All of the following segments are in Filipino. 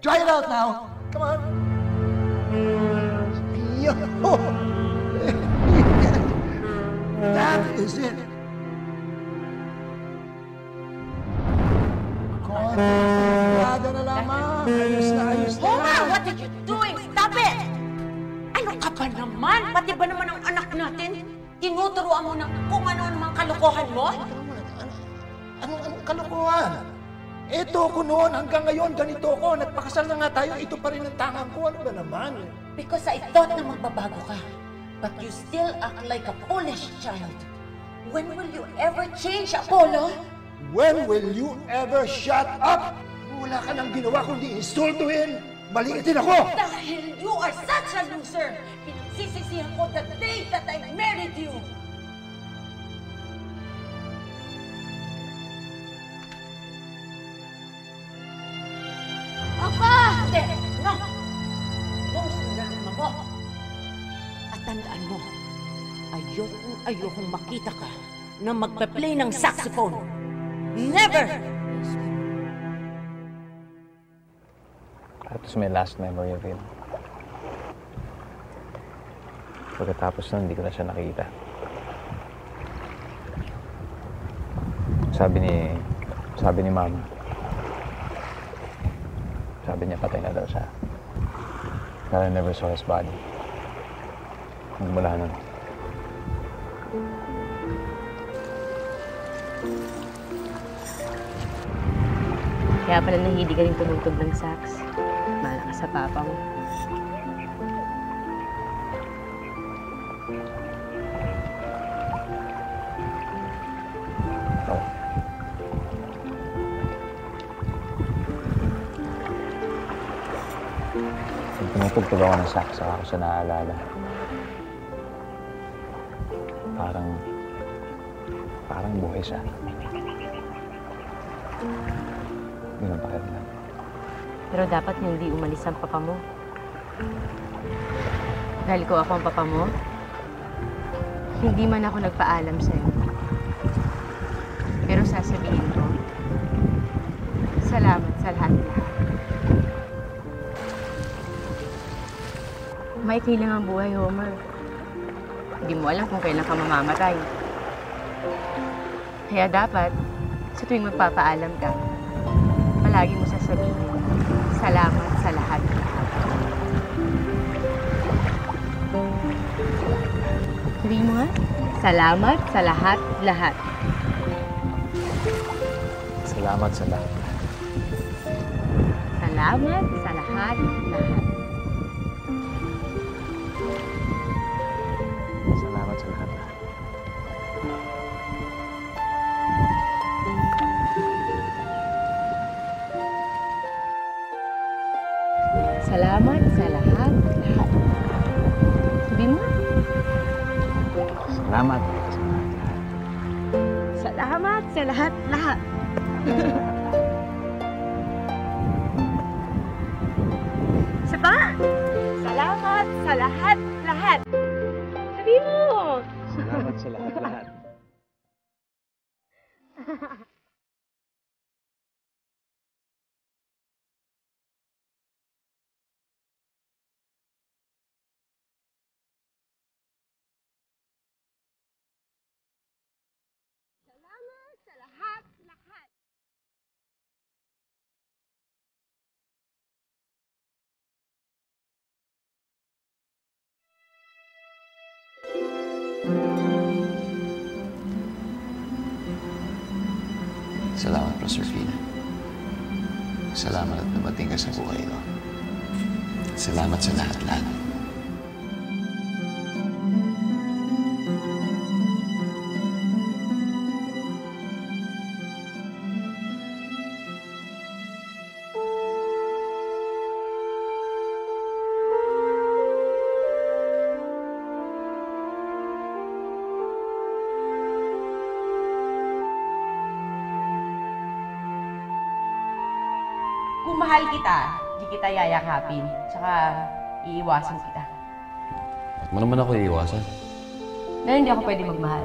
Try it out now. Come on. Yo. That is it. Konti na lamang. Ayos na, ayos na. Homer, what are you doing? Stop it! Ano ka ba naman? Pati ba naman ang anak natin? Tinuturuan mo na kung ano mga kalokohan mo? Anong kalokohan? Ito ko noon, hanggang ngayon, ganito ko. Nagpakasal na nga tayo, ito pa rin ang tangang ko. Ano ba naman? Because I thought na magbabago ka. But you still act like a foolish child. When will you ever change, Apollo? When will you ever shut up? Wala ka nang ginawa kundi insultuhin. Maliitin ako! Dahil you are such a loser! Pinagsisisihan ko the day that I married you! Papa! Hindi! No! No, sinaluma mo! At tandaan mo, ayokong makita ka na magpa-play ng saxophone. Never! That was my last memory of him. Pagkatapos nun, hindi ko na siya nakita. Sabi ni Mama, sabi niya patay na daw siya. But I never saw his body. Mula nun. Kaya pala nahilig ka rin tumugtog ng sax. Mahal ka sa papa mo. Oh. Pag tumutugtog ako ng sax, saka ako siya naaalala. Parang buhay siya. Yun ang pakiramdam. Pero dapat hindi umalis ang papa mo. Dahil ko ako ang papa mo, hindi man ako nagpaalam sa'yo. Pero sasabihin ko, salamat sa lahat-lahat. Maikli lang ang buhay, Homer. Hindi mo alam kung kailan ka mamamatay. Kaya dapat, sa tuwing magpapaalam ka, palagi mo sasabihin, salamat sa lahat-lahat. Sabihin mo nga, salamat sa lahat-lahat. Salamat sa lahat-lahat. Salamat sa lahat-lahat. Salamat sa lahat-lahat. Salamat sa lahat-lahat. Sabi mo? Salamat sa lahat-lahat. Salamat sa lahat-lahat. Isa pa? Salamat sa lahat-lahat. Sabi mo! Salamat sa lahat-lahat. Salamat sa lahat-lahat. Salamat, Proserpina. Salamat at dumating ka sa buhay ko. Salamat sa lahat-lahat. Kung mahal kita, di kita yayakapin. Tsaka, iiwasan kita. Ba't mo naman ako iiwasan? Dahil hindi ako pwede magmahal.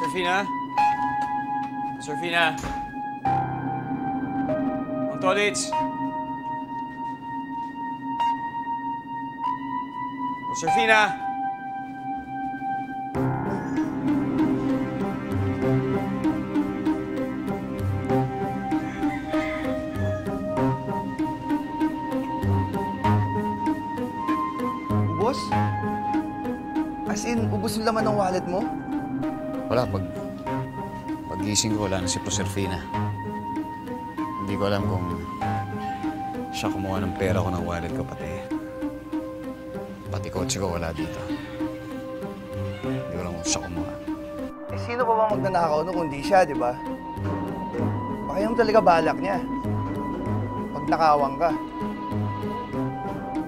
Serafina? Serafina? Ang toilets! Serafina! Ubos? As in, ubos yung laman ng wallet mo? Wala, pagising ko, wala na si Proserfina. Hindi ko alam kung siya kumuha ng pera ko ng wallet ko, pati kotse ko wala dito. Hindi ko alam kung siya kumuha. Eh, sino pa ba magnanakaw no kundi siya, di ba? Baka yung talaga balak niya. Pag nakawang ka.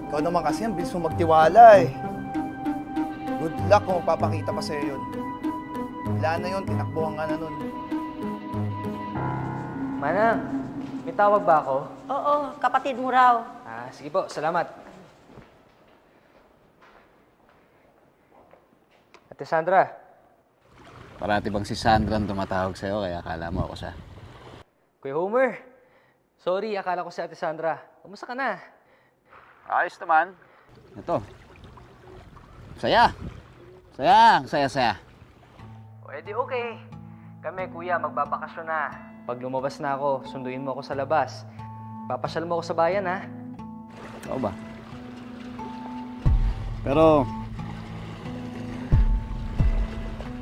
Ikaw naman kasi, ang bilis mo magtiwala eh. Good luck kung magpapakita pa sa'yo yun. Wala na yun, tinakbuhan ka na nun. Manang, may tawag ba ako? Oo, kapatid mo raw. Sige po, salamat. Ate Sandra. Parati bang si Sandra ang tumatawag sa'yo, kaya akala mo ako siya? Kuya Homer. Sorry, akala ko si Ate Sandra. Kumusta ka na? Ayos naman. Ito. Saya. Saya. O, edi okay. Kami, kuya, magbabakasyon na. Pag lumabas na ako, sunduin mo ako sa labas. Papasyal mo ako sa bayan, ha? Oo ba? Pero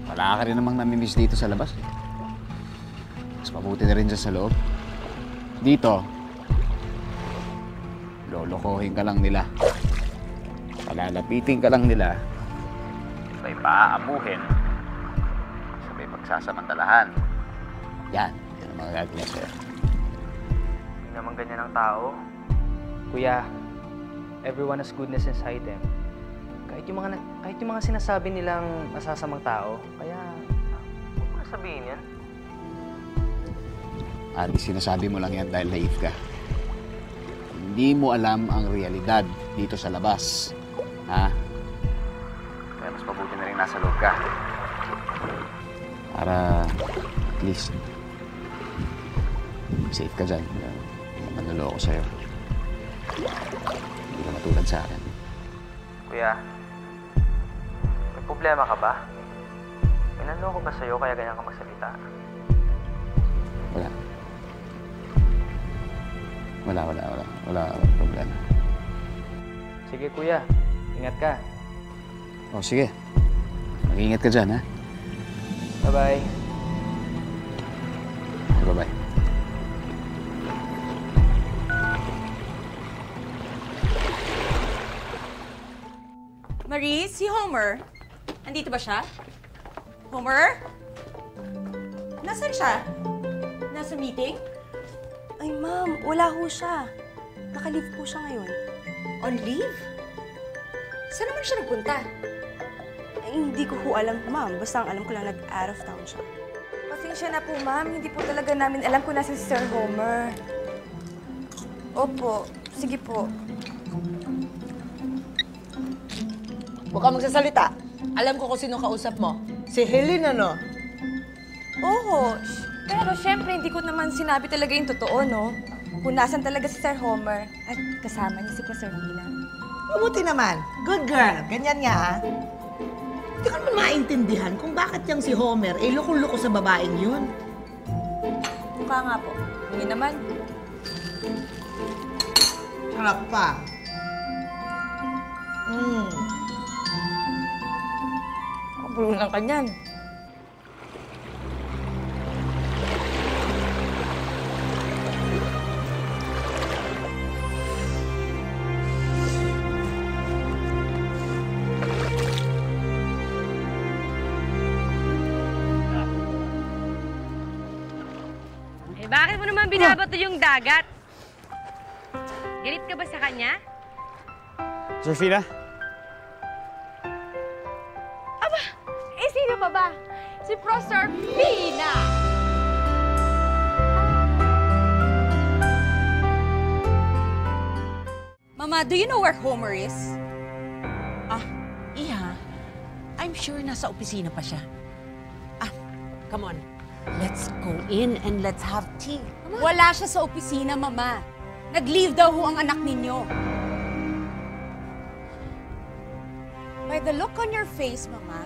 wala ka rin namang namimiss dito sa labas. Mas mabuti na rin dyan sa loob. Dito, lolokohin ka lang nila. Palalapitin ka lang nila. Sabay paaamuhin. Sabay pagsasamantalahan. Yan ang mga gagawin sa'yo. Hindi naman ganyan ang tao. Kuya, everyone has goodness inside them. Kahit yung mga sinasabi nilang masasamang tao, kaya huwag mo na sabihin yan. Ari, sinasabi mo lang yan dahil naive ka. Hindi mo alam ang realidad dito sa labas. Ha? Kaya mas mabuti na rin nasa loob ka. Para at least safe ka dyan. Hindi naman naloko sa'yo. Hindi ka matulad sa akin. Kuya, may problema ka ba? Pinanloko ba sa'yo kaya ganyan ka magsalita? Wala. Wala problema. Sige kuya, ingat ka. Oh, sige. Mag-iingat ka dyan, ha? Bye-bye. Bye-bye. Marie, si Homer. Andito ba siya? Homer? Nasaan siya? Nasa meeting? Ay, ma'am, wala ho siya. Naka-leave po siya ngayon. On leave? Saan naman siya nagpunta? Ay, hindi ko ho alam, ma'am. Basta ang alam ko lang, nag-out of town siya. Pasensya na po, ma'am. Hindi po talaga namin alam kung nasa si Sir Homer. Opo. Sige po. Huwag ka magsasalita. Alam ko kung sino kausap mo. Si Helen, ano? Oo. Pero syempre, hindi ko naman sinabi talaga yung totoo, no? Kung nasan talaga si Sir Homer at kasama niya si Proserpina. Mabuti naman. Good girl. Ganyan nga, ha? Hindi ko naman maintindihan kung bakit yung si Homer ay loko-loko sa babaeng yun. Mukha nga po. Hindi naman. Harap pa. Kabulunan ka niyan. Bakit mo naman binabato yung dagat? Galit ka ba sa kanya? Serafina? Aba, sino pa ba? Si Proserpina! Mama, do you know where Homer is? Iha, I'm sure nasa opisina pa siya. Come on. Let's go in and let's have tea. Wala siya sa opisina, Mama. Nag-leave daw ho ang anak ninyo. By the look on your face, Mama,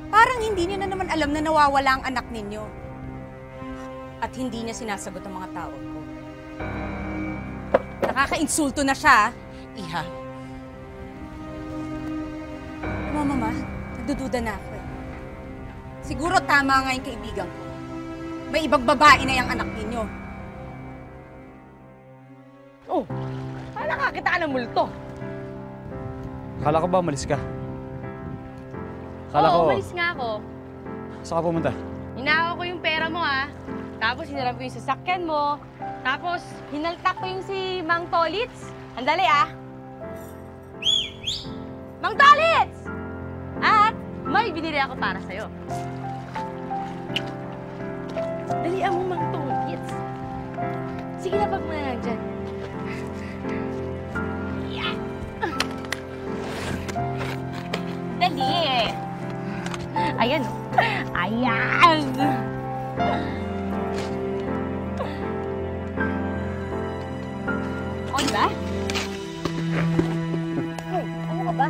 parang hindi niya na naman alam na nawawala ang anak ninyo. At hindi niya sinasagot ang mga tawag ko. Nakaka-insulto na siya. Iha. Mama, nagdududa na ako eh. Siguro tama nga yung kaibigan ko. May ibang babae na yung anak ninyo. Oh, nakakita ka ng multo. Akala ko ba umalis ka? Akala ko... umalis nga ako. Saan ka pumunta? Hinakaw ko yung pera mo, ah. Tapos hinarap ko yung sasakyan mo. Tapos hinaltak ko yung si Mang Tolits. Andali, ah. Mang Tolits! At may binili ako para sa'yo. Dalian mo, Mang Tolits. Sige na, pag muna lang dyan. Yeah. Dali eh. Ayan, oh. Ayan! O, diba? Oh, ano ka ba?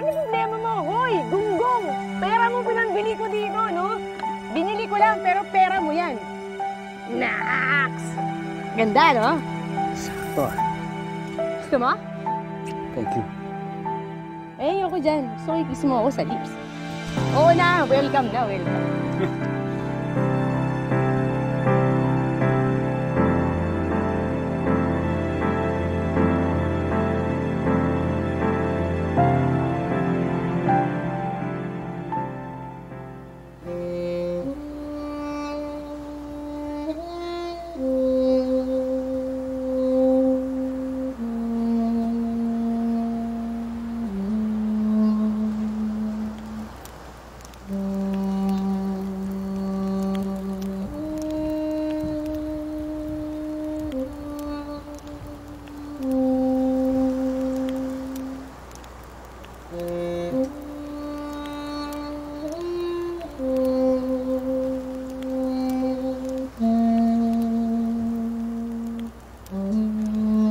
Ano problema mo? Hoy, gunggong! Pera mo pinangbili ko dito, no? Binili ko lang, pero pera mo yan. Naks! Ganda, no? Sakto. Gusto mo? Thank you. Eh, ayoko dyan. Gusto ko i-kiss mo ako sa lips. Oo na, welcome na, welcome.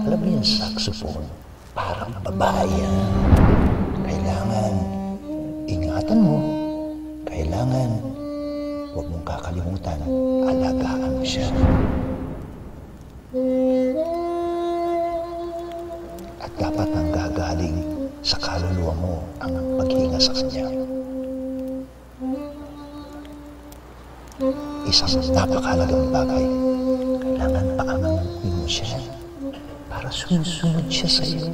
Alam mo yung saxophone, parang babae yan. Kailangan ingatan mo. Kailangan huwag mong kakalimutan, alagaan mo siya. At dapat nang gagaling sa kaluluwa mo ang paghinga sa kanya. Isang napakahalagang bagay. Kailangan paangamuhin mo siya para sumusunod siya sa iyo.